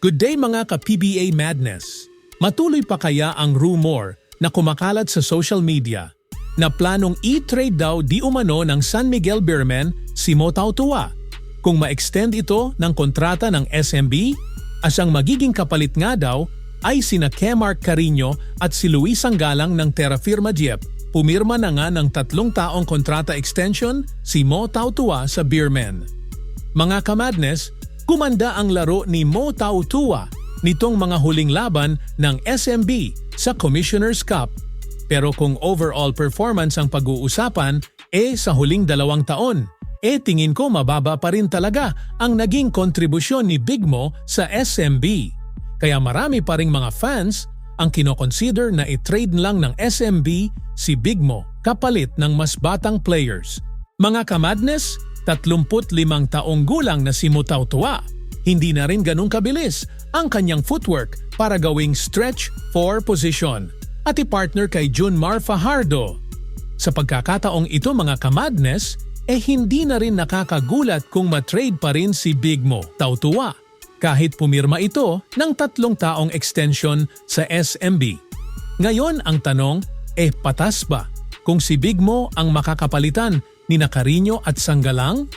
Good day mga ka-PBA Madness! Matuloy pa kaya ang rumor na kumakalat sa social media na planong i-trade daw di umano ng San Miguel Beermen si Mo Tautuaa kung ma-extend ito ng kontrata ng SMB as ang magiging kapalit nga daw ay sina Kemark Carino at si Luis Sanggalang ng Terra Firma Jeep. Pumirma na nga ng 3 taong kontrata extension si Mo Tautuaa sa Beermen. Mga ka-Madness, gumanda ang laro ni Mo Tautuaa nitong mga huling laban ng SMB sa Commissioner's Cup. Pero kung overall performance ang pag-uusapan, sa huling 2 taon, tingin ko mababa pa rin talaga ang naging kontribusyon ni Big Mo sa SMB. Kaya marami pa ring mga fans ang kinoconsider na i-trade lang ng SMB si Big Mo kapalit ng mas batang players. Mga ka-Madness, 35 taong gulang na si Mo Tautuaa. Hindi na rin ganun kabilis ang kanyang footwork para gawing stretch 4 position at i-partner kay Junmar Fajardo. Sa pagkakataong ito mga ka-Madness, hindi na rin nakakagulat kung matrade pa rin si Big Mo Tautuaa kahit pumirma ito ng 3 taong extension sa SMB. Ngayon ang tanong, patas ba kung si Big Mo ang makakapalitan ni Carino at Sanggalang?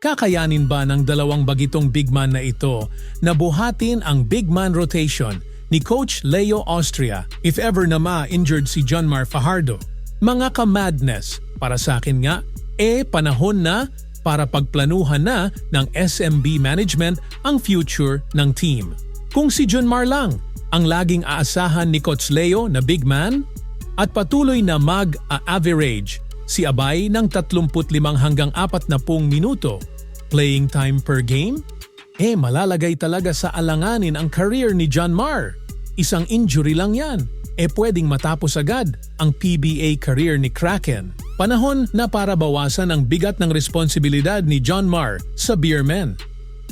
Kakayanin ba ng 2 bagitong big man na ito na buhatin ang big man rotation ni Coach Leo Austria if ever na ma-injured si Junmar Fajardo? Mga ka-Madness, para sa akin nga, panahon na para pagplanuhan na ng SMB management ang future ng team. Kung si Junmar lang ang laging aasahan ni Coach Leo na big man at patuloy na mag-average si Abay ng 35 hanggang 40 minuto playing time per game, malalagay talaga sa alanganin ang career ni Junmar. Isang injury lang yan, pwedeng matapos agad ang PBA career ni Kraken. Panahon na para bawasan ang bigat ng responsibilidad ni Junmar sa Beermen.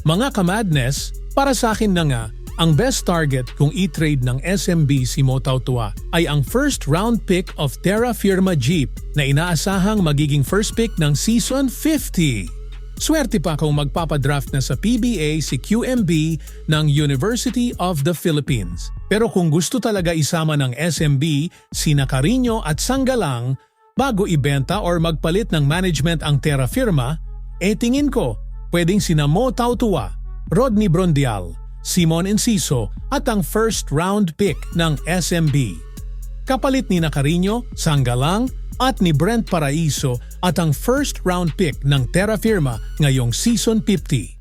Mga ka-Madness, para sa akin na nga, ang best target kung i-trade ng SMB si Mo Tautuaa ay ang first round pick of Terra Firma Jeep na inaasahang magiging first pick ng Season 50. Swerte pa kung magpapadraft na sa PBA si QMB ng University of the Philippines. Pero kung gusto talaga isama ng SMB sina Carino at Sanggalang bago ibenta or magpalit ng management ang Terra Firma, tingin ko pwedeng sina Mo Tautuaa, Rodney Brondial, Simon Enciso at ang first round pick ng SMB. Kapalit ni Carino, Sanggalang at ni Brent Paraiso at ang first round pick ng Terra Firma ngayong Season 50.